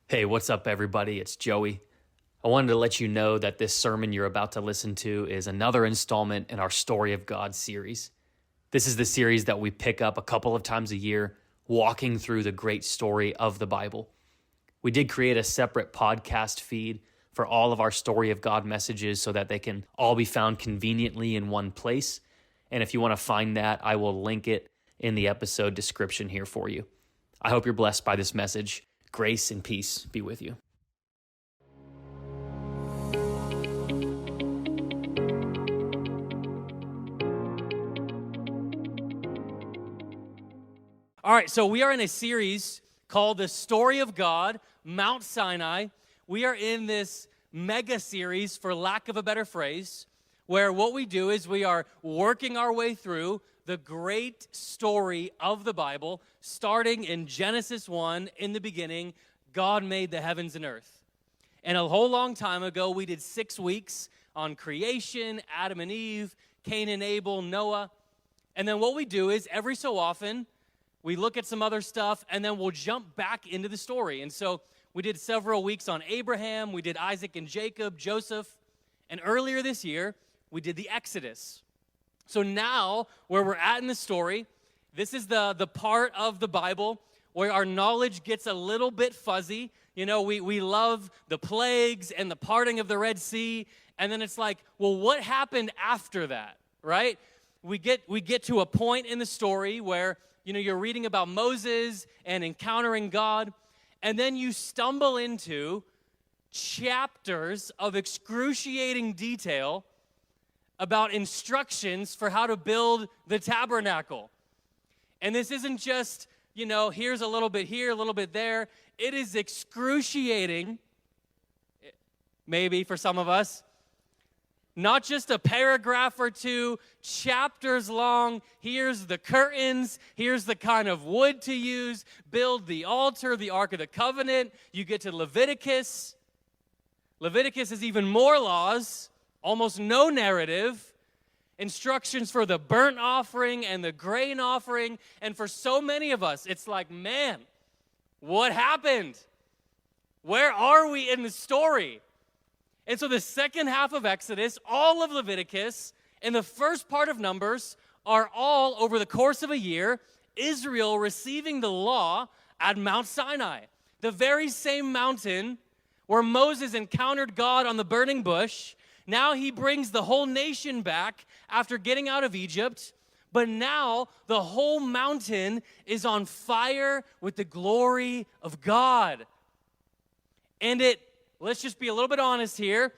Hey, what's up, everybody? It's Joey. I wanted to let you know that this sermon you're about to listen to is another installment in our Story of God series. This is the series that we pick up a couple of times a year, walking through the great story of the Bible. We did create a separate podcast feed for all of our Story of God messages so that they can all be found conveniently in one place. And if you want to find that, I will link it in the episode description here for you. I hope you're blessed by this message. Grace and peace be with you. All right, so we are in a series called The Story of God, Mount Sinai. We are in this mega series, for lack of a better phrase, where what we do is we are working our way through the great story of the Bible, starting in Genesis 1, in the beginning, God made the heavens and earth. And a whole long time ago, we did 6 weeks on creation, Adam and Eve, Cain and Abel, Noah. And then what we do is every so often, we look at some other stuff, and then we'll jump back into the story. And so we did several weeks on Abraham, we did Isaac and Jacob, Joseph, and earlier this year, we did the Exodus. So now, where we're at in the story, this is the part of the Bible where our knowledge gets a little bit fuzzy. You know, we love the plagues and the parting of the Red Sea, and then it's like, well, what happened after that, right? We get to a point in the story where, you know, you're reading about Moses and encountering God, and then you stumble into chapters of excruciating detail about instructions for how to build the tabernacle. And this isn't just, you know, here's a little bit here, a little bit there. It is excruciating, maybe for some of us. Not just a paragraph or two, chapters long. Here's the curtains. Here's the kind of wood to use. Build the altar, the Ark of the Covenant. You get to Leviticus. Leviticus is even more laws, almost no narrative. Instructions for the burnt offering and the grain offering. And for so many of us, it's like, man, what happened? Where are we in the story? And so the second half of Exodus, all of Leviticus, and the first part of Numbers are all, over the course of a year, Israel receiving the law at Mount Sinai, the very same mountain where Moses encountered God on the burning bush. Now he brings the whole nation back after getting out of Egypt, but now the whole mountain is on fire with the glory of God. And let's just be a little bit honest here,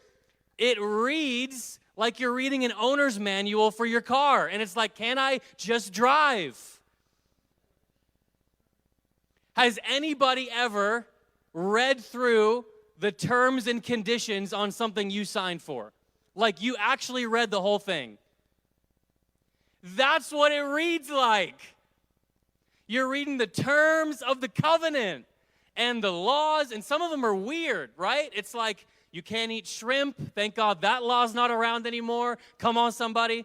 it reads like you're reading an owner's manual for your car, and it's like, can I just drive? Has anybody ever read through the terms and conditions on something you signed for? Like you actually read the whole thing. That's what it reads like. You're reading the terms of the covenant and the laws, and some of them are weird, right? It's like, you can't eat shrimp. Thank God that law's not around anymore. Come on, somebody.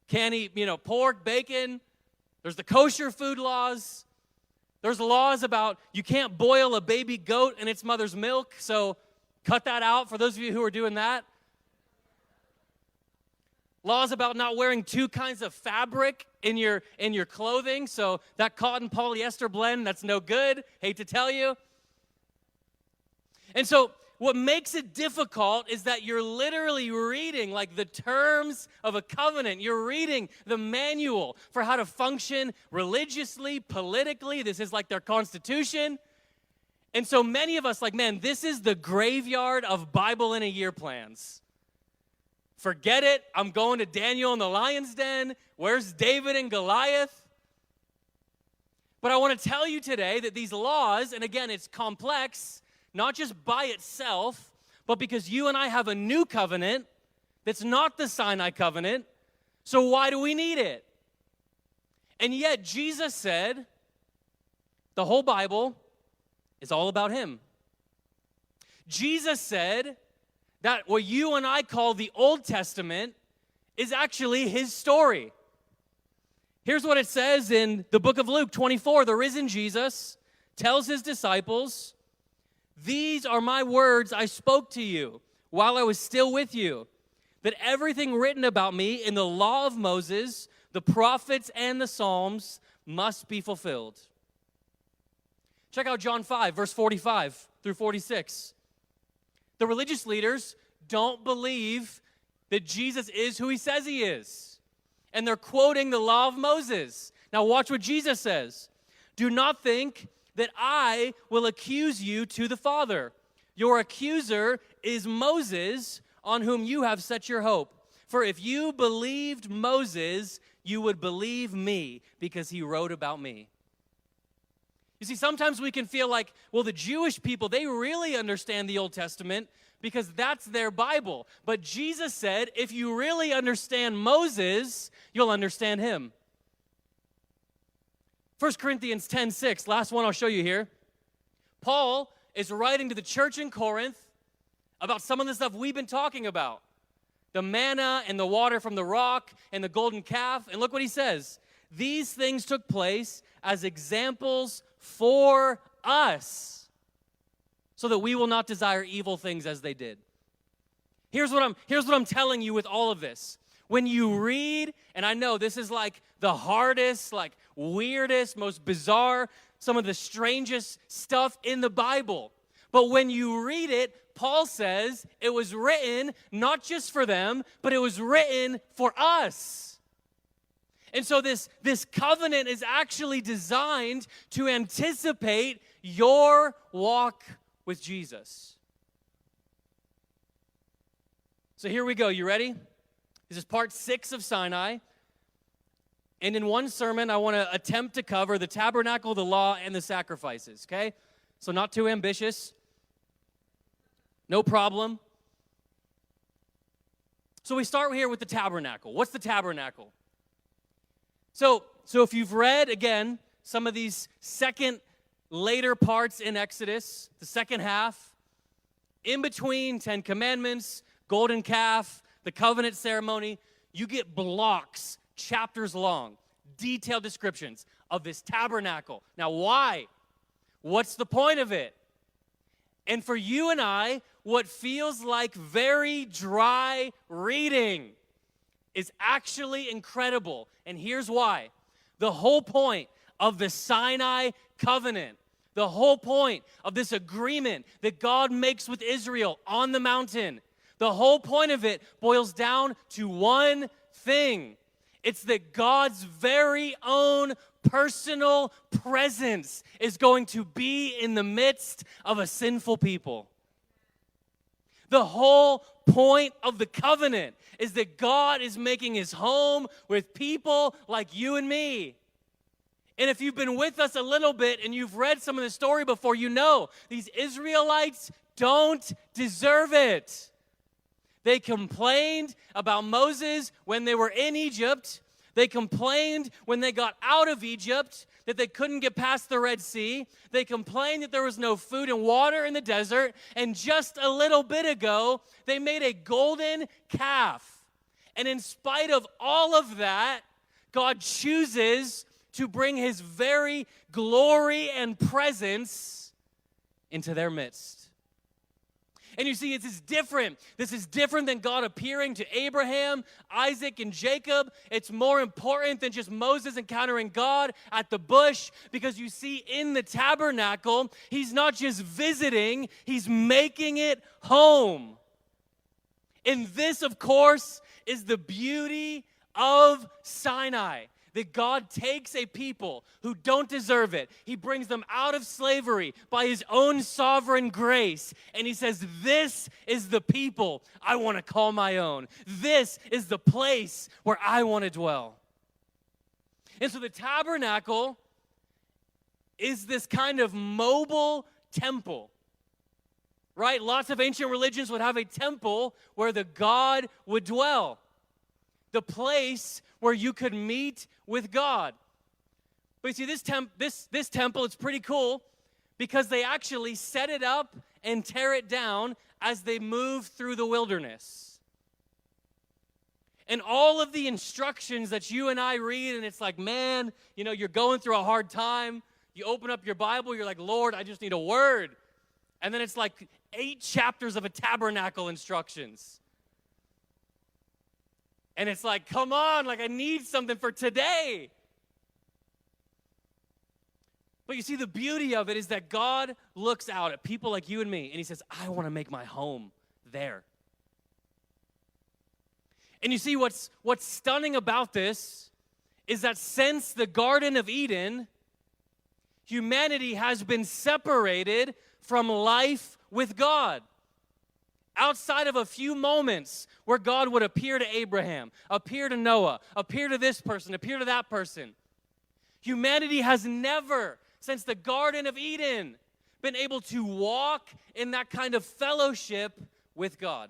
Can't eat, pork, bacon. There's the kosher food laws. There's laws about you can't boil a baby goat in its mother's milk, so cut that out for those of you who are doing that. Laws about not wearing 2 kinds of fabric in your clothing, so that cotton polyester blend, that's no good, hate to tell you. And so what makes it difficult is that you're literally reading like the terms of a covenant. You're reading the manual for how to function religiously, politically. This is like their constitution. And so many of us, like, man, this is the graveyard of Bible in a year plans. Forget it. I'm going to Daniel in the lion's den. Where's David and Goliath? But I want to tell you today that these laws, and again, it's complex, not just by itself, but because you and I have a new covenant that's not the Sinai Covenant. So why do we need it? And yet Jesus said the whole Bible is all about him. Jesus said that what you and I call the Old Testament is actually his story. Here's what it says in the book of Luke 24. The risen Jesus tells his disciples, "These are my words I spoke to you while I was still with you, that everything written about me in the law of Moses, the prophets, and the Psalms must be fulfilled." Check out John 5, verse 45 through 46. The religious leaders don't believe that Jesus is who he says he is. And they're quoting the law of Moses. Now watch what Jesus says. "Do not think that I will accuse you to the Father. Your accuser is Moses, on whom you have set your hope. For if you believed Moses, you would believe me, because he wrote about me." You see, sometimes we can feel like, well, the Jewish people, they really understand the Old Testament because that's their Bible. But Jesus said, if you really understand Moses, you'll understand him. 1 Corinthians 10:6, last one I'll show you here. Paul is writing to the church in Corinth about some of the stuff we've been talking about. The manna and the water from the rock and the golden calf. And look what he says. "These things took place as examples for us, so that we will not desire evil things as they did." Here's what I'm telling you with all of this. When you read, and I know this is like the hardest, like weirdest, most bizarre, some of the strangest stuff in the Bible. But when you read it, Paul says it was written not just for them, but it was written for us. And so this covenant is actually designed to anticipate your walk with Jesus. So here we go. You ready? This is part 6 of Sinai. And in one sermon, I want to attempt to cover the tabernacle, the law, and the sacrifices, okay? So not too ambitious. No problem. So we start here with the tabernacle. What's the tabernacle? So if you've read, again, some of these later parts in Exodus, the second half, in between 10 Commandments, golden calf, the covenant ceremony, you get blocks, chapters long, detailed descriptions of this tabernacle. Now, why? What's the point of it? And for you and I, what feels like very dry reading is actually incredible. And here's why. The whole point of the Sinai Covenant, the whole point of this agreement that God makes with Israel on the mountain, the whole point of it boils down to one thing. It's that God's very own personal presence is going to be in the midst of a sinful people. The whole point of the covenant is that God is making his home with people like you and me. And if you've been with us a little bit and you've read some of the story before, you know these Israelites don't deserve it. They complained about Moses when they were in Egypt. They complained when they got out of Egypt that they couldn't get past the Red Sea. They complained that there was no food and water in the desert. And just a little bit ago, they made a golden calf. And in spite of all of that, God chooses to bring his very glory and presence into their midst. And you see, this is different. This is different than God appearing to Abraham, Isaac, and Jacob. It's more important than just Moses encountering God at the bush, because you see, in the tabernacle, he's not just visiting, he's making it home. And this, of course, is the beauty of Sinai. That God takes a people who don't deserve it. He brings them out of slavery by his own sovereign grace. And he says, this is the people I want to call my own. This is the place where I want to dwell. And so the tabernacle is this kind of mobile temple, right? Lots of ancient religions would have a temple where the God would dwell. The place where you could meet with God. But you see, this temple, it's pretty cool because they actually set it up and tear it down as they move through the wilderness. And all of the instructions that you and I read, and it's like, man, you're going through a hard time. you open up your Bible, you're like, Lord, I just need a word. And then it's like 8 chapters of a tabernacle instructions. And it's like, come on, like I need something for today. But you see, the beauty of it is that God looks out at people like you and me, and he says, I want to make my home there. And you see, what's stunning about this is that since the Garden of Eden, humanity has been separated from life with God. Outside of a few moments where God would appear to Abraham, appear to Noah, appear to this person, appear to that person, humanity has never, since the Garden of Eden, been able to walk in that kind of fellowship with God.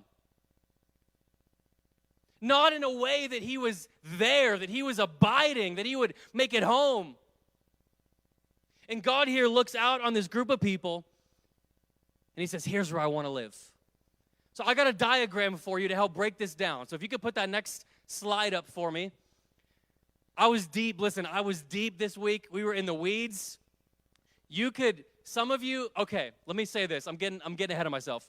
Not in a way that he was there, that he was abiding, that he would make it home. And God here looks out on this group of people, and he says, here's where I want to live. So I got a diagram for you to help break this down. So if you could put that next slide up for me. I was deep this week. We were in the weeds. Some of you, okay, let me say this. I'm getting ahead of myself.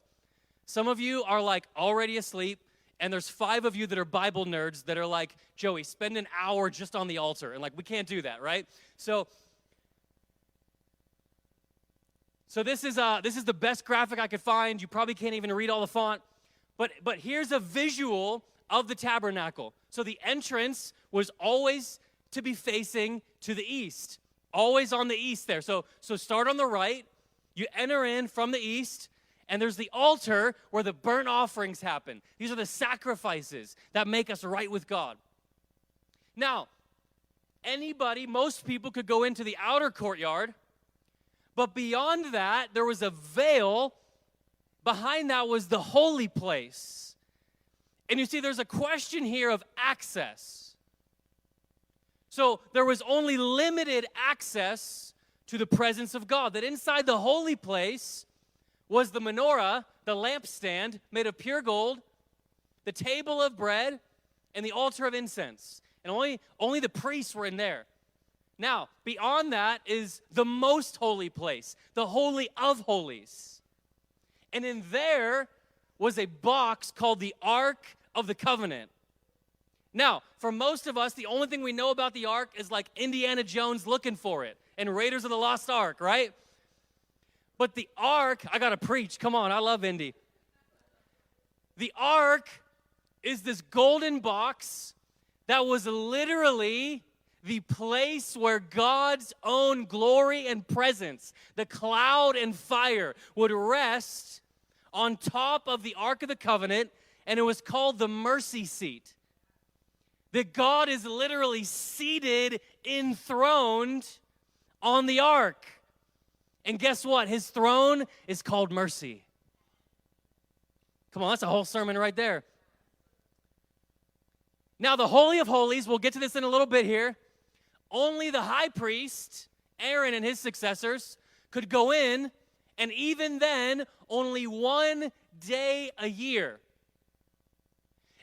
Some of you are like already asleep, and there's 5 of you that are Bible nerds that are like, Joey, spend an hour just on the altar. And like, we can't do that, right? So this is the best graphic I could find. You probably can't even read all the font. But here's a visual of the tabernacle. So the entrance was always to be facing to the east. Always on the east there. So start on the right. You enter in from the east. And there's the altar where the burnt offerings happen. These are the sacrifices that make us right with God. Now, most people could go into the outer courtyard. But beyond that, there was a veil. Behind that was the holy place. And you see, there's a question here of access. So there was only limited access to the presence of God. That inside the holy place was the menorah, the lampstand made of pure gold, the table of bread, and the altar of incense. And only the priests were in there. Now, beyond that is the most holy place, the Holy of Holies. And in there was a box called the Ark of the Covenant. Now, for most of us, the only thing we know about the Ark is like Indiana Jones looking for it and Raiders of the Lost Ark, right? But the Ark, I got to preach. Come on, I love Indy. The Ark is this golden box that was literally the place where God's own glory and presence, the cloud and fire, would rest on top of the Ark of the Covenant, and it was called the mercy seat. That God is literally seated, enthroned on the Ark. And guess what? His throne is called mercy. Come on, that's a whole sermon right there. Now, the Holy of Holies, we'll get to this in a little bit here. Only the high priest, Aaron and his successors, could go in, and even then, only 1 day a year.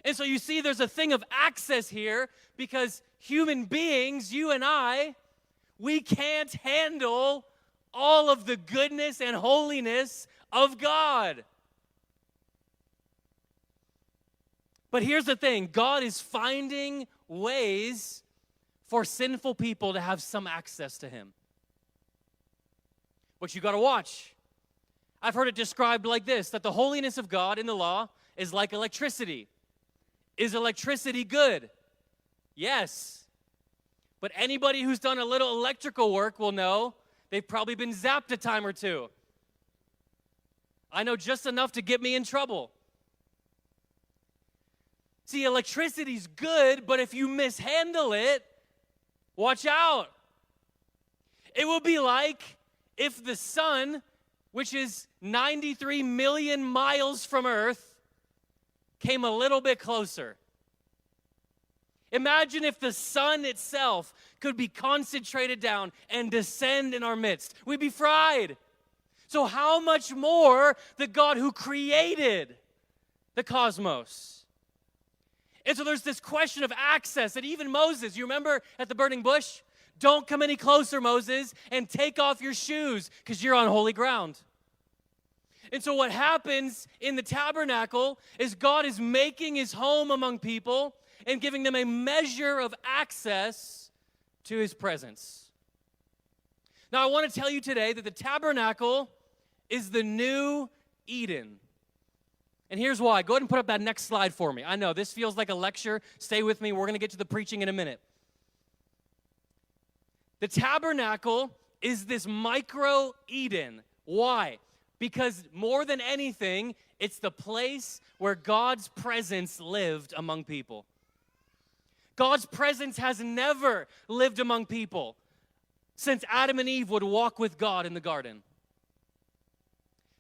And so you see there's a thing of access here because human beings, you and I, we can't handle all of the goodness and holiness of God. But here's the thing, God is finding ways for sinful people to have some access to him. But you got to watch. I've heard it described like this, that the holiness of God in the law is like electricity. Is electricity good? Yes. But anybody who's done a little electrical work will know they've probably been zapped a time or two. I know just enough to get me in trouble. See, electricity's good, but if you mishandle it, watch out. It will be like if the sun, which is 93 million miles from Earth, came a little bit closer. Imagine if the sun itself could be concentrated down and descend in our midst. We'd be fried. So how much more the God who created the cosmos? And so there's this question of access that even Moses, you remember at the burning bush? Don't come any closer, Moses, and take off your shoes because you're on holy ground. And so what happens in the tabernacle is God is making his home among people and giving them a measure of access to his presence. Now, I want to tell you today that the tabernacle is the new Eden. And here's why. Go ahead and put up that next slide for me. I know this feels like a lecture. Stay with me. We're going to get to the preaching in a minute. The tabernacle is this micro Eden. Why? Because more than anything, it's the place where God's presence lived among people. God's presence has never lived among people since Adam and Eve would walk with God in the garden.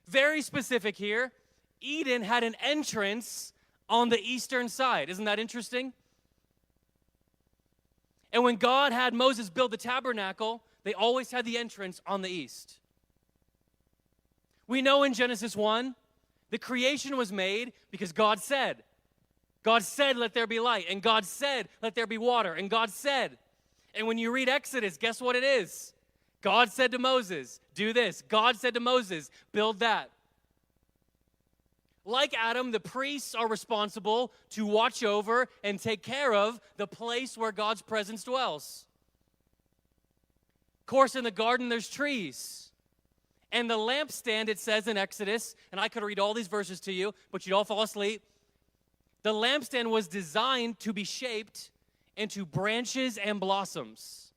Very specific here, Eden had an entrance on the eastern side. Isn't that interesting? And when God had Moses build the tabernacle, they always had the entrance on the east. We know in Genesis 1, the creation was made because God said. God said, let there be light. And God said, let there be water. And God said. And when you read Exodus, guess what it is? God said to Moses, do this. God said to Moses, build that. Like Adam, the priests are responsible to watch over and take care of the place where God's presence dwells. Of course, in the garden, there's trees. And the lampstand, it says in Exodus, and I could read all these verses to you, but you'd all fall asleep. The lampstand was designed to be shaped into branches and blossoms.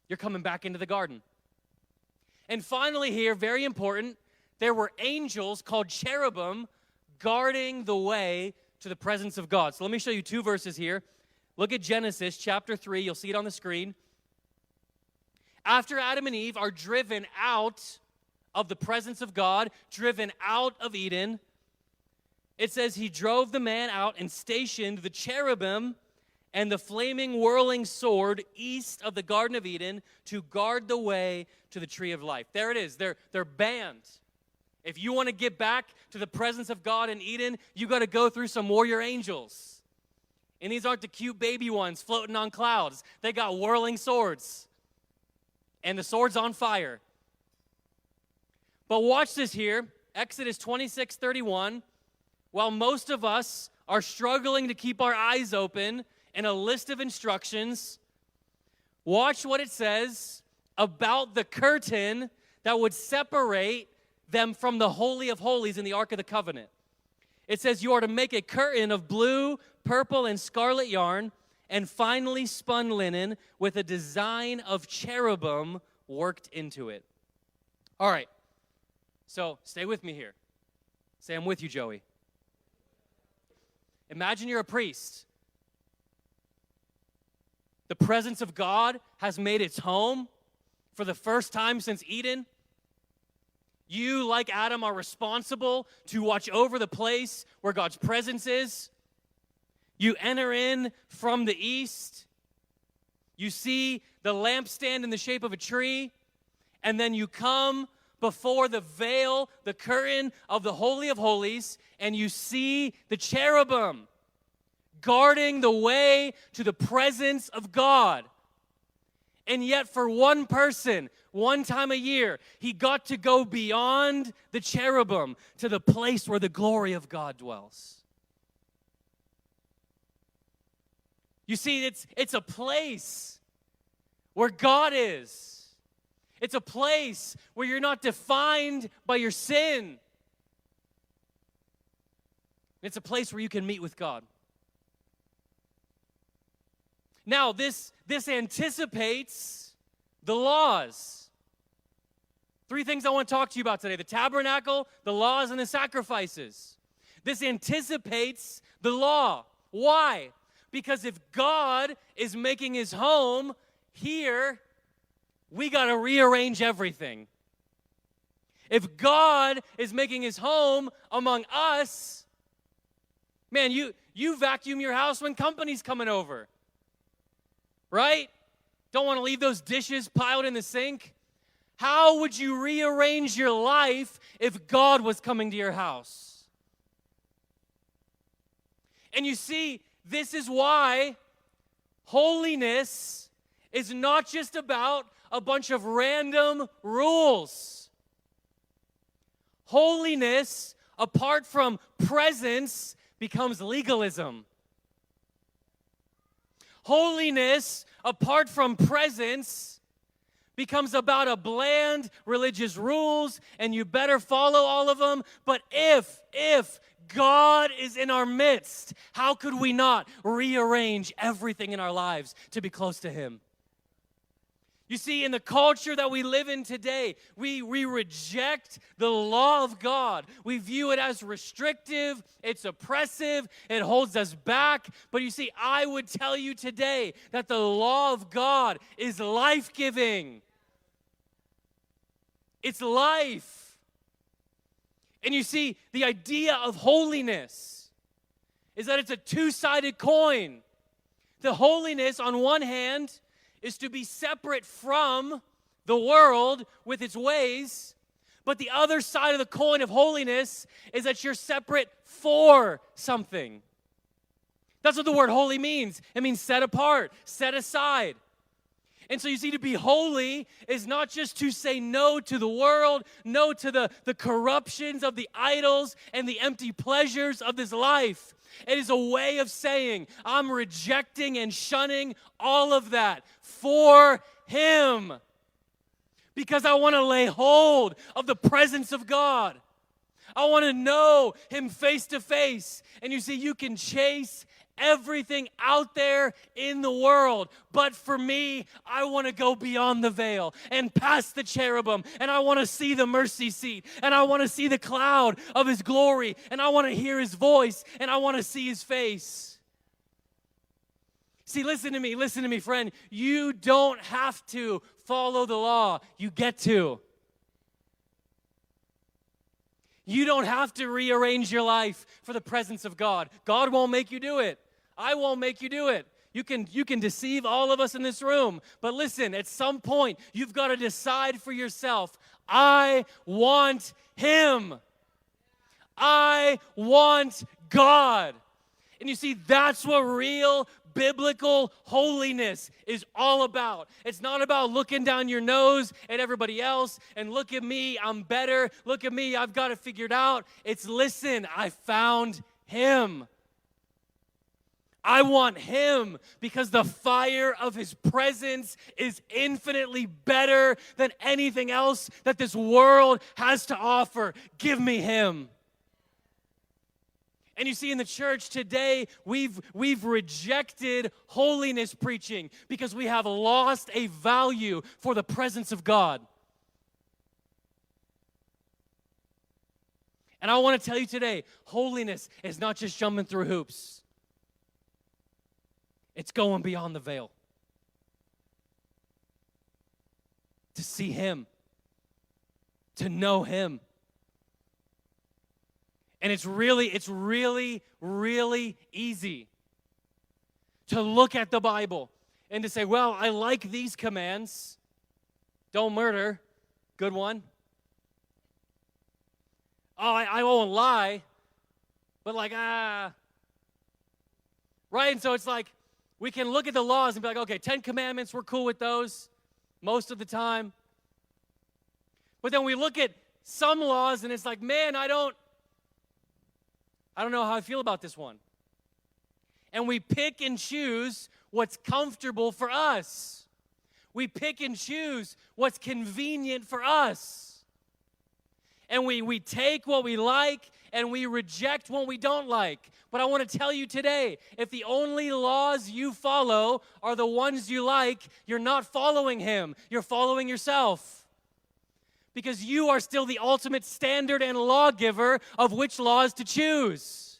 You're coming back into the garden. And finally here, very important, there were angels called cherubim guarding the way to the presence of God. So let me show you two verses here. Look at Genesis chapter 3. You'll see it on the screen. After Adam and Eve are driven out of the presence of God, driven out of Eden, it says he drove the man out and stationed the cherubim and the flaming whirling sword east of the Garden of Eden to guard the way to the tree of life. There it is. They're banned. If you want to get back to the presence of God in Eden, you got to go through some warrior angels. And these aren't the cute baby ones floating on clouds. They got whirling swords. And the sword's on fire. But watch this here. Exodus 26:31. While most of us are struggling to keep our eyes open in a list of instructions, watch what it says about the curtain that would separate them from the Holy of Holies in the Ark of the Covenant. It says you are to make a curtain of blue, purple, and scarlet yarn and finely spun linen with a design of cherubim worked into it. All right, so stay with me here. Say, I'm with you, Joey. Imagine you're a priest. The presence of God has made its home for the first time since Eden. You, like Adam, are responsible to watch over the place where God's presence is. You enter in from the east. You see the lampstand in the shape of a tree. And then you come before the veil, the curtain of the Holy of Holies, and you see the cherubim guarding the way to the presence of God. And yet for one person, one time a year, he got to go beyond the cherubim to the place where the glory of God dwells. You see, it's a place where God is. It's a place where you're not defined by your sin. It's a place where you can meet with God. Now, this anticipates the laws. Three things I want to talk to you about today: the tabernacle, the laws, and the sacrifices. This anticipates the law. Why? Because if God is making his home here, we got to rearrange everything. If God is making his home among us, man, you vacuum your house when company's coming over, right? Don't want to leave those dishes piled in the sink. How would you rearrange your life if God was coming to your house? And you see, this is why holiness is not just about a bunch of random rules. Holiness, apart from presence, becomes legalism. Holiness, apart from presence, becomes about a bland religious rules, and you better follow all of them. But if God is in our midst, how could we not rearrange everything in our lives to be close to Him? You see, in the culture that we live in today, we reject the law of God. We view it as restrictive, it's oppressive, it holds us back. But you see, I would tell you today that the law of God is life-giving. It's life. And you see, the idea of holiness is that it's a two-sided coin. The holiness, on one hand, is to be separate from the world with its ways. But the other side of the coin of holiness is that you're separate for something. That's what the word holy means. It means set apart, set aside. And so you see, to be holy is not just to say no to the world, no to the corruptions of the idols and the empty pleasures of this life. It is a way of saying, I'm rejecting and shunning all of that for Him. Because I want to lay hold of the presence of God. I want to know Him face to face. And you see, you can chase everything out there in the world. But for me, I want to go beyond the veil and past the cherubim. And I want to see the mercy seat. And I want to see the cloud of His glory. And I want to hear His voice. And I want to see His face. See, listen to me, friend. You don't have to follow the law. You get to. You don't have to rearrange your life for the presence of God. God won't make you do it. I won't make you do it. You can deceive all of us in this room. But listen, at some point, you've got to decide for yourself, I want Him. I want God. And you see, that's what real biblical holiness is all about. It's not about looking down your nose at everybody else and look at me, I'm better. Look at me, I've got it figured out. It's listen, I found Him. I want Him because the fire of His presence is infinitely better than anything else that this world has to offer. Give me Him. And you see, in the church today, we've rejected holiness preaching because we have lost a value for the presence of God. And I want to tell you today, holiness is not just jumping through hoops. It's going beyond the veil. To see Him. To know Him. And it's really easy to look at the Bible and to say, well, I like these commands. Don't murder. Good one. Oh, I won't lie. But right? And so it's like, we can look at the laws and be like, okay, 10 commandments, we're cool with those most of the time. But then we look at some laws and it's like, man, I don't know how I feel about this one. And we pick and choose what's comfortable for us. We pick and choose what's convenient for us. And we take what we like and we reject what we don't like. But I want to tell you today, if the only laws you follow are the ones you like, you're not following Him. You're following yourself. Because you are still the ultimate standard and lawgiver of which laws to choose.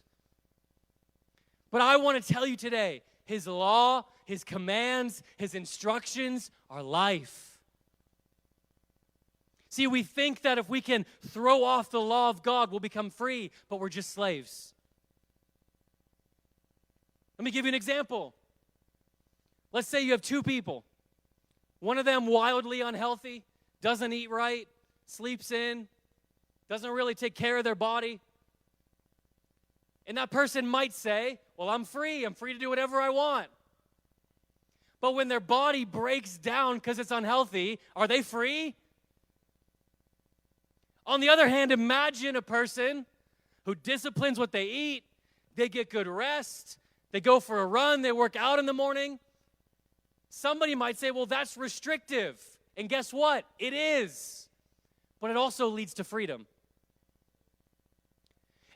But I want to tell you today, His law, His commands, His instructions are life. See, we think that if we can throw off the law of God, we'll become free, but we're just slaves. Let me give you an example. Let's say you have two people. One of them wildly unhealthy, doesn't eat right, sleeps in, doesn't really take care of their body. And that person might say, well, I'm free to do whatever I want. But when their body breaks down because it's unhealthy, are they free? On the other hand, imagine a person who disciplines what they eat, they get good rest, they go for a run, they work out in the morning. Somebody might say, well, that's restrictive. And guess what? It is. But it also leads to freedom.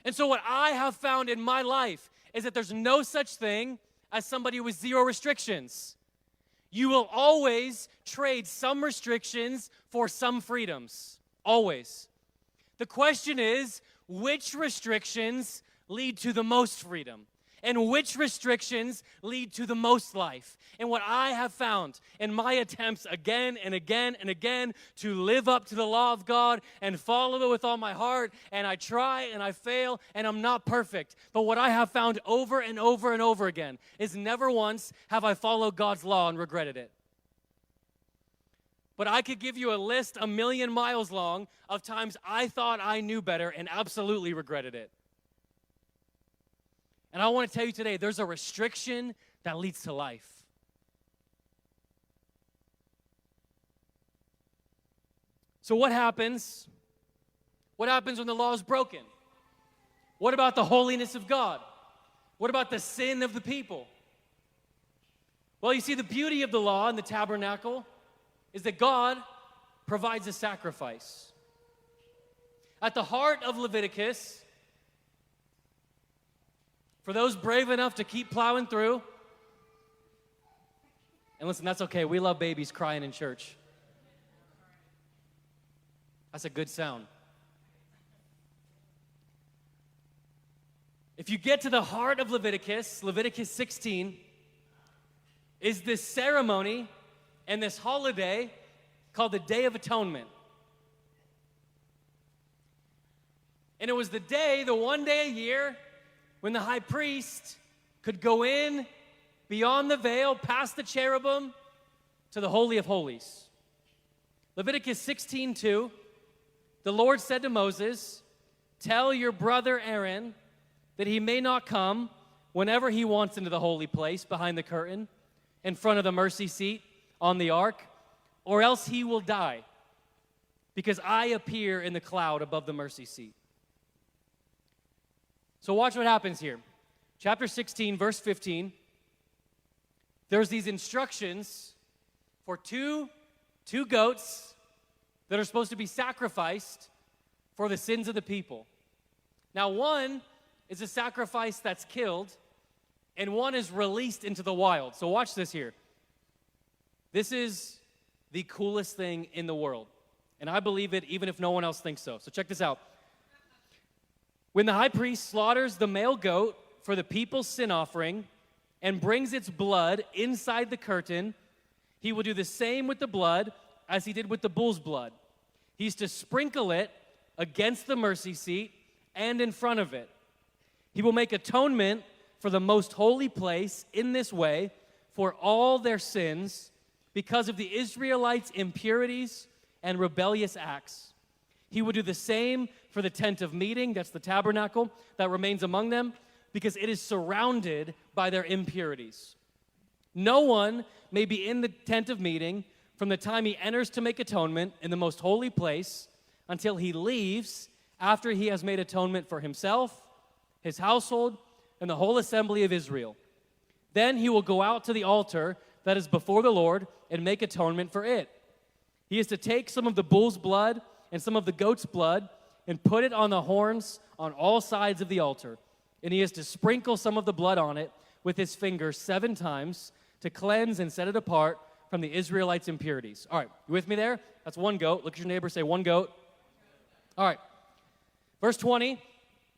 And so what I have found in my life is that there's no such thing as somebody with zero restrictions. You will always trade some restrictions for some freedoms. Always. The question is, which restrictions lead to the most freedom? And which restrictions lead to the most life? And what I have found in my attempts again and again and again to live up to the law of God and follow it with all my heart, and I try and I fail and I'm not perfect. But what I have found over and over and over again is never once have I followed God's law and regretted it. But I could give you a list 1,000,000 miles long of times I thought I knew better and absolutely regretted it. And I want to tell you today, there's a restriction that leads to life. So what happens? What happens when the law is broken? What about the holiness of God? What about the sin of the people? Well, you see, the beauty of the law and the tabernacle is that God provides a sacrifice. At the heart of Leviticus, for those brave enough to keep plowing through, and listen, that's okay. We love babies crying in church. That's a good sound. If you get to the heart of Leviticus, Leviticus 16 is this ceremony and this holiday called the Day of Atonement. And it was the day, the one day a year, when the high priest could go in beyond the veil, past the cherubim, to the Holy of Holies. Leviticus 16:2, the Lord said to Moses, "Tell your brother Aaron that he may not come whenever he wants into the holy place behind the curtain, in front of the mercy seat on the ark, or else he will die, because I appear in the cloud above the mercy seat." So watch what happens here. Chapter 16, verse 15. There's these instructions for two goats that are supposed to be sacrificed for the sins of the people. Now, one is a sacrifice that's killed, and one is released into the wild. So watch this here. This is the coolest thing in the world, and I believe it even if no one else thinks so. So check this out. When the high priest slaughters the male goat for the people's sin offering and brings its blood inside the curtain, he will do the same with the blood as he did with the bull's blood. He's to sprinkle it against the mercy seat and in front of it. He will make atonement for the most holy place in this way for all their sins because of the Israelites' impurities and rebellious acts. He will do the same for the tent of meeting, that's the tabernacle, that remains among them, because it is surrounded by their impurities. No one may be in the tent of meeting from the time he enters to make atonement in the most holy place until he leaves after he has made atonement for himself, his household, and the whole assembly of Israel. Then he will go out to the altar that is before the Lord and make atonement for it. He is to take some of the bull's blood and some of the goat's blood and put it on the horns on all sides of the altar. And he is to sprinkle some of the blood on it with his finger 7 times to cleanse and set it apart from the Israelites' impurities. All right, you with me there? That's one goat. Look at your neighbor, say one goat. All right. Verse 20,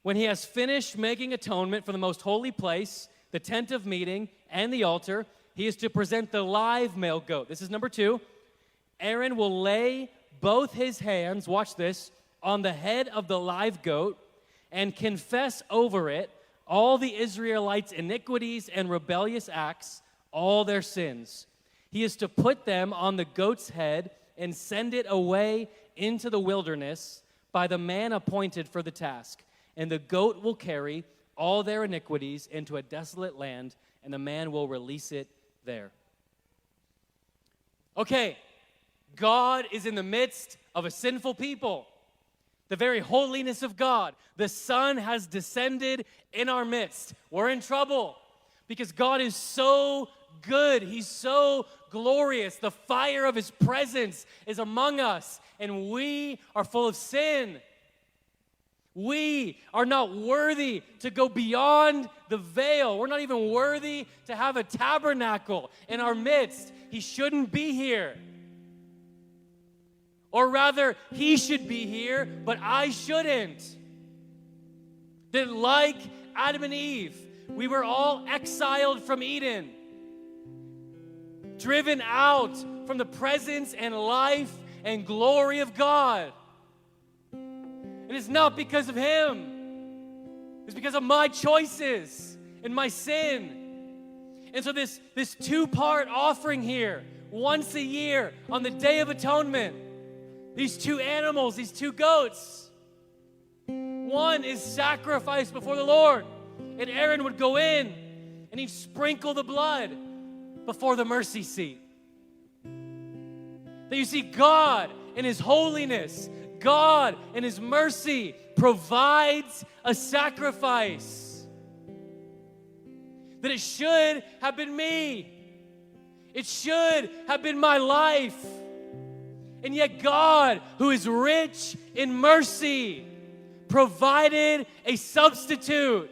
when he has finished making atonement for the most holy place, the tent of meeting, and the altar, he is to present the live male goat. This is number 2. Aaron will lay both his hands, watch this, on the head of the live goat and confess over it all the Israelites' iniquities and rebellious acts, all their sins. He is to put them on the goat's head and send it away into the wilderness by the man appointed for the task. And the goat will carry all their iniquities into a desolate land, and the man will release it there. Okay, God is in the midst of a sinful people. The very holiness of God. The Son has descended in our midst. We're in trouble because God is so good. He's so glorious. The fire of His presence is among us, and we are full of sin. We are not worthy to go beyond the veil. We're not even worthy to have a tabernacle in our midst. He shouldn't be here. Or rather, He should be here, but I shouldn't. That like Adam and Eve, we were all exiled from Eden, driven out from the presence and life and glory of God. And it's not because of Him. It's because of my choices and my sin. And so this two-part offering here, once a year on the Day of Atonement, these two animals, these two goats, one is sacrificed before the Lord. And Aaron would go in and he'd sprinkle the blood before the mercy seat. That you see, God in His holiness, God in His mercy provides a sacrifice. That it should have been me. It should have been my life. And yet God, who is rich in mercy, provided a substitute.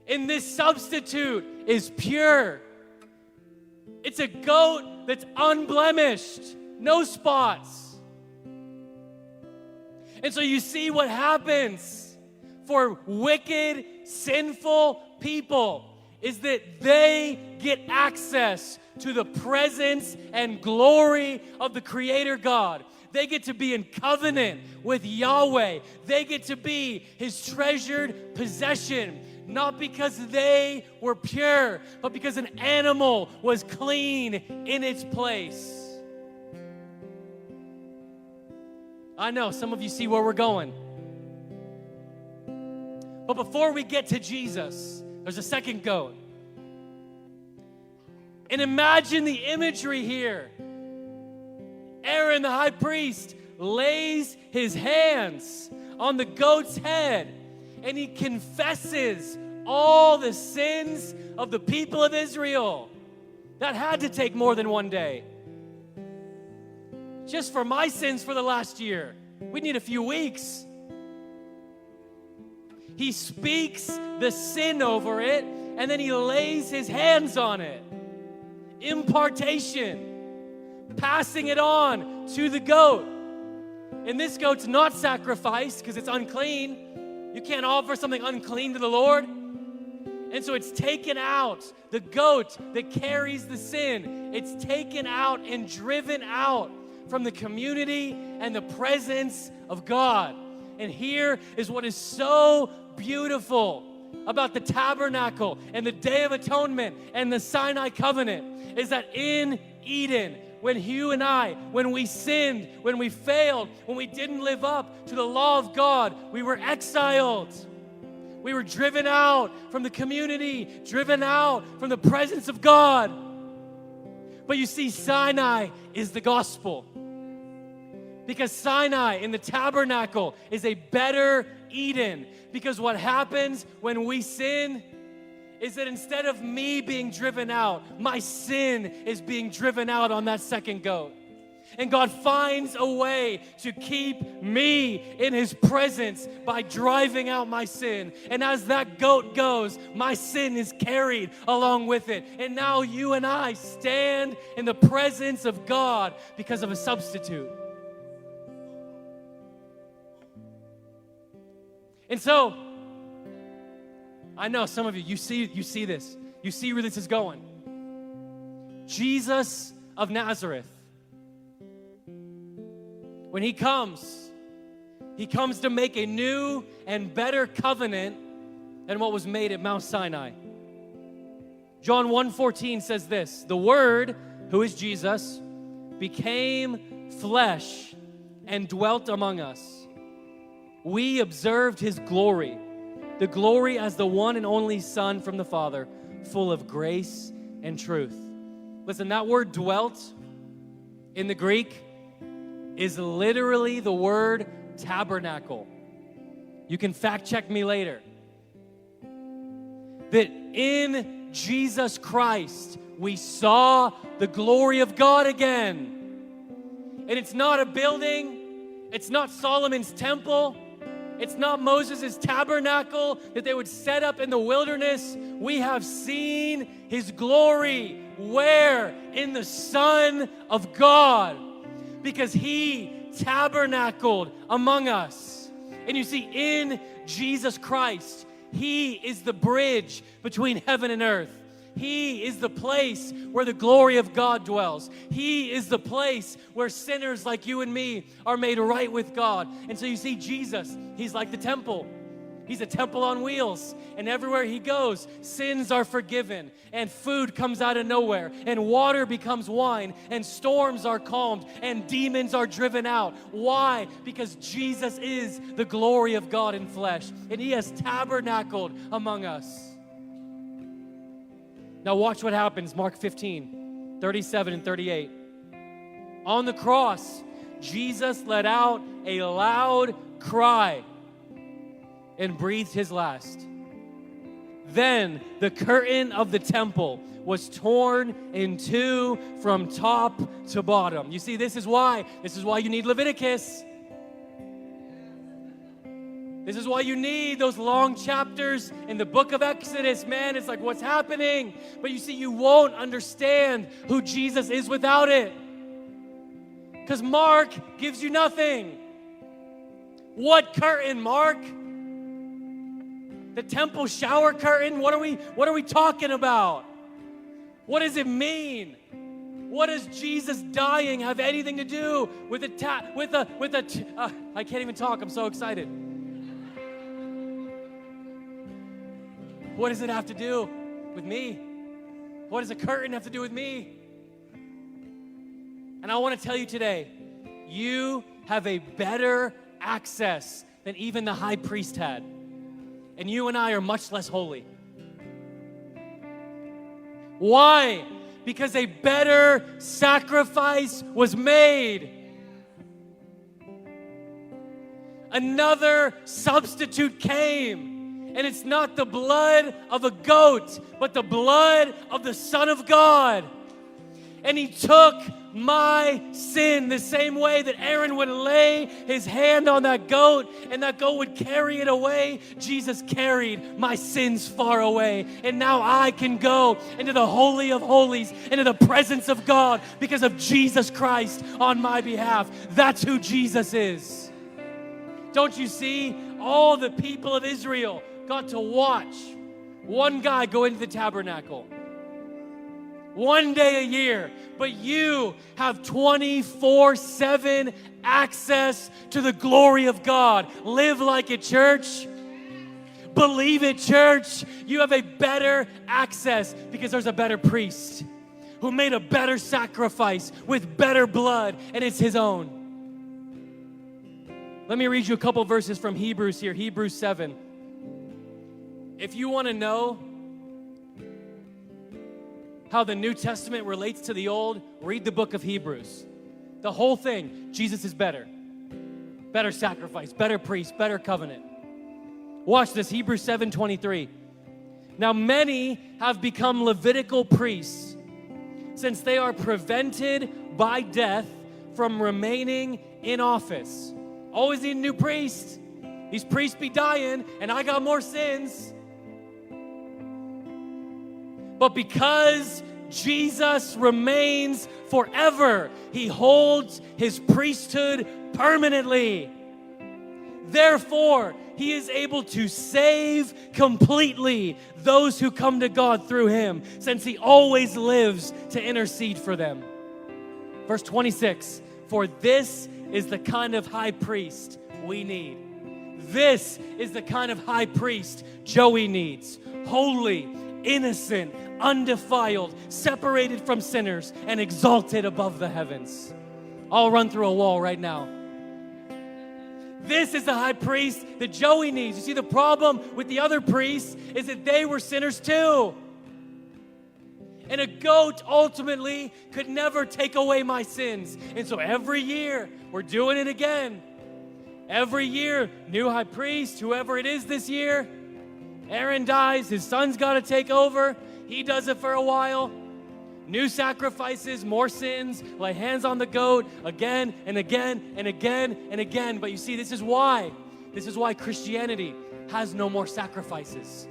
And this substitute is pure. It's a goat that's unblemished, no spots. And so you see what happens for wicked, sinful people is that they get access to the presence and glory of the Creator God. They get to be in covenant with Yahweh. They get to be His treasured possession, not because they were pure, but because an animal was clean in its place. I know some of you see where we're going. But before we get to Jesus, there's a second goat. And imagine the imagery here. Aaron, the high priest, lays his hands on the goat's head and he confesses all the sins of the people of Israel. That had to take more than one day. Just for my sins for the last year, we need a few weeks. He speaks the sin over it and then he lays his hands on it. Impartation, passing it on to the goat. And this goat's not sacrificed because it's unclean. You can't offer something unclean to the Lord. And so it's taken out. The goat that carries the sin, it's taken out and driven out from the community and the presence of God. And here is what is so beautiful about the tabernacle and the Day of Atonement and the Sinai Covenant is that in Eden, when you and I, when we sinned, when we failed, when we didn't live up to the law of God, we were exiled. We were driven out from the community, driven out from the presence of God. But you see, Sinai is the gospel. Because Sinai in the tabernacle is a better Eden. Because what happens when we sin is that instead of me being driven out, my sin is being driven out on that second goat. And God finds a way to keep me in His presence by driving out my sin. And as that goat goes, my sin is carried along with it. And now you and I stand in the presence of God because of a substitute. And so, I know some of you, you see this. You see where this is going. Jesus of Nazareth. When He comes to make a new and better covenant than what was made at Mount Sinai. John 1:14 says this, the Word, who is Jesus, became flesh and dwelt among us. We observed His glory, the glory as the one and only Son from the Father, full of grace and truth. Listen, that word dwelt in the Greek is literally the word tabernacle. You can fact check me later. That in Jesus Christ, we saw the glory of God again. And it's not a building, it's not Solomon's temple, it's not Moses' tabernacle that they would set up in the wilderness. We have seen his glory. Where? In the Son of God. Because he tabernacled among us. And you see, in Jesus Christ, he is the bridge between heaven and earth. He is the place where the glory of God dwells. He is the place where sinners like you and me are made right with God. And so you see, Jesus, he's like the temple. He's a temple on wheels. And everywhere he goes, sins are forgiven. And food comes out of nowhere. And water becomes wine. And storms are calmed. And demons are driven out. Why? Because Jesus is the glory of God in flesh. And he has tabernacled among us. Now watch what happens, Mark 15, 37 and 38. On the cross, Jesus let out a loud cry and breathed his last. Then the curtain of the temple was torn in two from top to bottom. You see, this is why you need Leviticus. This is why you need those long chapters in the book of Exodus, man. It's like, what's happening? But you see, you won't understand who Jesus is without it. Because Mark gives you nothing. What curtain, Mark? The temple shower curtain? What are we talking about? What does it mean? What does Jesus dying have anything to do with I can't even talk. I'm so excited. What does it have to do with me? What does a curtain have to do with me? And I want to tell you today, you have a better access than even the high priest had. And you and I are much less holy. Why? Because a better sacrifice was made. Another substitute came. And it's not the blood of a goat, but the blood of the Son of God. And he took my sin the same way that Aaron would lay his hand on that goat and that goat would carry it away. Jesus carried my sins far away. And now I can go into the Holy of Holies, into the presence of God because of Jesus Christ on my behalf. That's who Jesus is. Don't you see? All the people of Israel got to watch one guy go into the tabernacle. One day a year. But you have 24/7 access to the glory of God. Live like it, church. Believe it, church. You have a better access because there's a better priest who made a better sacrifice with better blood, and it's his own. Let me read you a couple verses from Hebrews here. Hebrews 7. If you want to know how the New Testament relates to the Old, read the book of Hebrews. The whole thing, Jesus is better. Better sacrifice, better priest, better covenant. Watch this, Hebrews 7:23. Now many have become Levitical priests, since they are prevented by death from remaining in office. Always need a new priest. These priests be dying, and I got more sins. But because Jesus remains forever, he holds his priesthood permanently. Therefore, he is able to save completely those who come to God through him, since he always lives to intercede for them. Verse 26, for this is the kind of high priest we need. This is the kind of high priest Joey needs. Holy, innocent, undefiled, separated from sinners, and exalted above the heavens. I'll run through a wall right now. This is the high priest that Joey needs. You see, the problem with the other priests is that they were sinners too. And a goat ultimately could never take away my sins. And so every year, we're doing it again. Every year, new high priest, whoever it is this year, Aaron dies, his son's got to take over. He does it for a while. New sacrifices, more sins, lay hands on the goat again and again and again and again. But you see, this is why Christianity has no more sacrifices.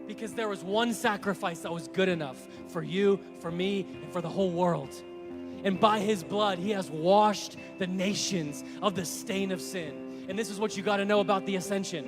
Because there was one sacrifice that was good enough for you, for me, and for the whole world. And by his blood, he has washed the nations of the stain of sin. And this is what you got to know about the ascension.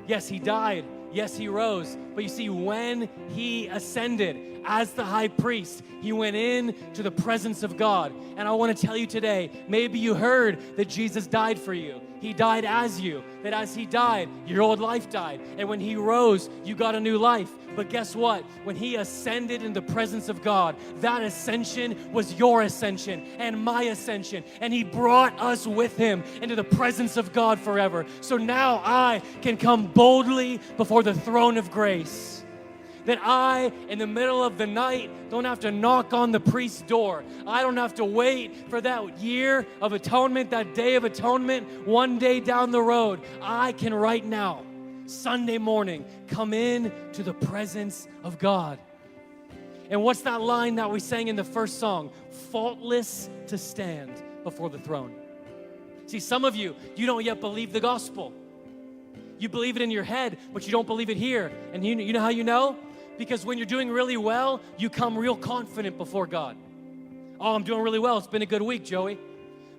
Yes, he died. Yes, he rose. But you see, when he ascended as the high priest, he went in to the presence of God. And I want to tell you today, maybe you heard that Jesus died for you. He died as you, that as he died, your old life died. And when he rose, you got a new life. But guess what? When he ascended in the presence of God, that ascension was your ascension and my ascension. And he brought us with him into the presence of God forever. So now I can come boldly before the throne of grace. That I, in the middle of the night, don't have to knock on the priest's door. I don't have to wait for that year of atonement, that day of atonement, one day down the road. I can right now, Sunday morning, come in to the presence of God. And what's that line that we sang in the first song? Faultless to stand before the throne. See, some of you don't yet believe the gospel. You believe it in your head, but you don't believe it here. And you know how you know? Because when you're doing really well, you come real confident before God. Oh, I'm doing really well. It's been a good week, Joey.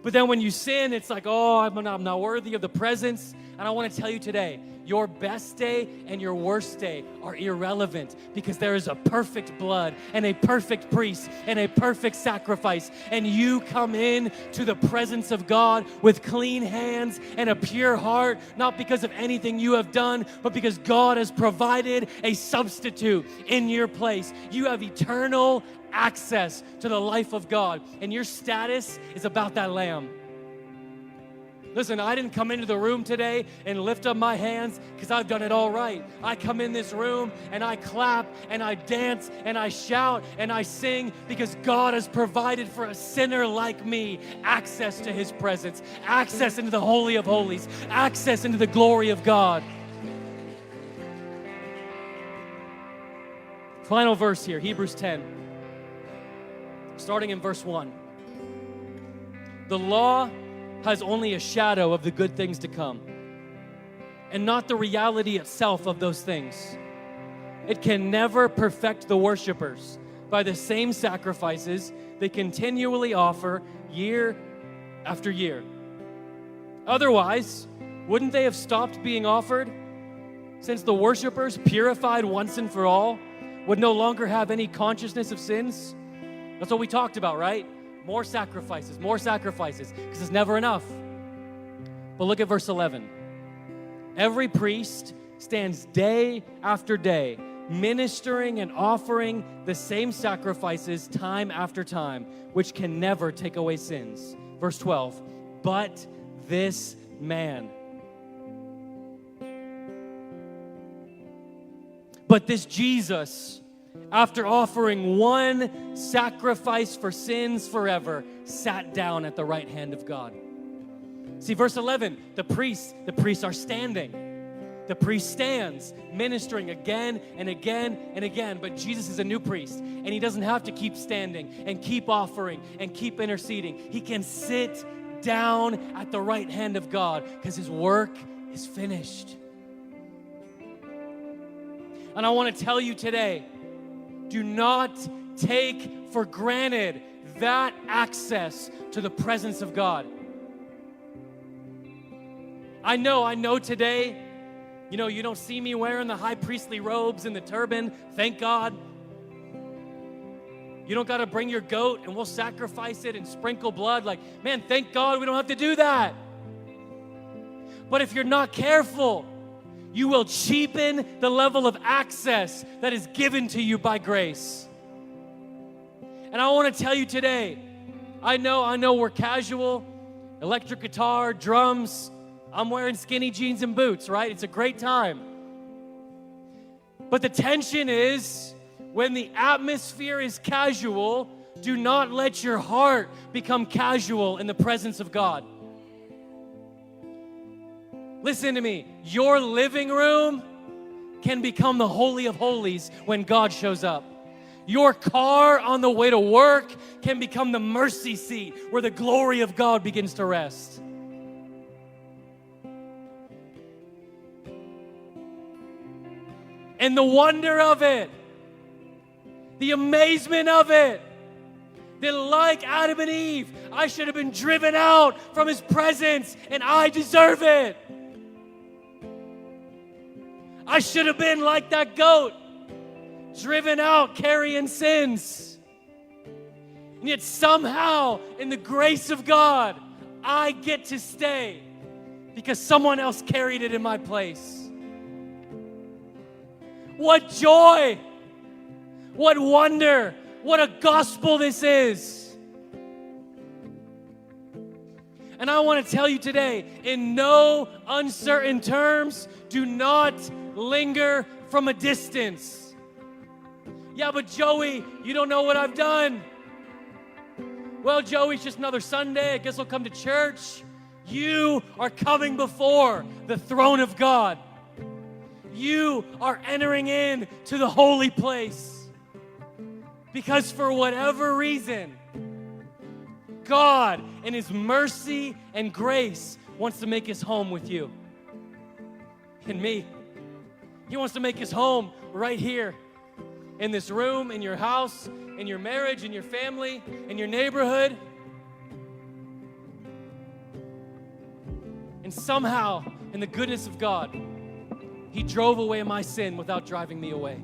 But then when you sin, it's like, oh, I'm not worthy of the presence. And I want to tell you today, your best day and your worst day are irrelevant because there is a perfect blood and a perfect priest and a perfect sacrifice. And you come in to the presence of God with clean hands and a pure heart, not because of anything you have done, but because God has provided a substitute in your place. You have eternal access to the life of God, and your status is about that lamb. Listen, I didn't come into the room today and lift up my hands because I've done it all right. I come in this room and I clap and I dance and I shout and I sing because God has provided for a sinner like me access to his presence, access into the Holy of Holies, access into the glory of God. Final verse here, Hebrews 10, starting in verse 1. The law has only a shadow of the good things to come, and not the reality itself of those things. It can never perfect the worshipers by the same sacrifices they continually offer year after year. Otherwise, wouldn't they have stopped being offered, since the worshipers, purified once and for all, would no longer have any consciousness of sins? That's what we talked about, right? More sacrifices, because it's never enough. But look at verse 11. Every priest stands day after day, ministering and offering the same sacrifices time after time, which can never take away sins. Verse 12, but this man. But this Jesus, after offering one sacrifice for sins forever, sat down at the right hand of God. See, verse 11, the priests are standing. The priest stands, ministering again and again and again. But Jesus is a new priest, and he doesn't have to keep standing and keep offering and keep interceding. He can sit down at the right hand of God because his work is finished. And I want to tell you today, do not take for granted that access to the presence of God. I know today, you don't see me wearing the high priestly robes and the turban. Thank God. You don't got to bring your goat and we'll sacrifice it and sprinkle blood. Like, man, thank God we don't have to do that. But if you're not careful, you will cheapen the level of access that is given to you by grace. And I want to tell you today, I know we're casual, electric guitar, drums. I'm wearing skinny jeans and boots, right? It's a great time. But the tension is When the atmosphere is casual, do not let your heart become casual in the presence of God. Listen to me. Your living room can become the Holy of Holies when God shows up. Your car on the way to work can become the mercy seat where the glory of God begins to rest. And the wonder of it, the amazement of it, that like Adam and Eve, I should have been driven out from His presence, and I deserve it. I should have been like that goat, driven out carrying sins. And yet somehow, in the grace of God, I get to stay because someone else carried it in my place. What joy! What wonder! What a gospel this is! And I want to tell you today, in no uncertain terms, do not linger from a distance. Yeah, but Joey, you don't know what I've done. Well, Joey, it's just another Sunday. I guess I'll come to church. You are coming before the throne of God. You are entering in to the holy place. Because for whatever reason, God, in His mercy and grace, wants to make His home with you and me. He wants to make His home right here, in this room, in your house, in your marriage, in your family, in your neighborhood. And somehow, in the goodness of God, He drove away my sin without driving me away.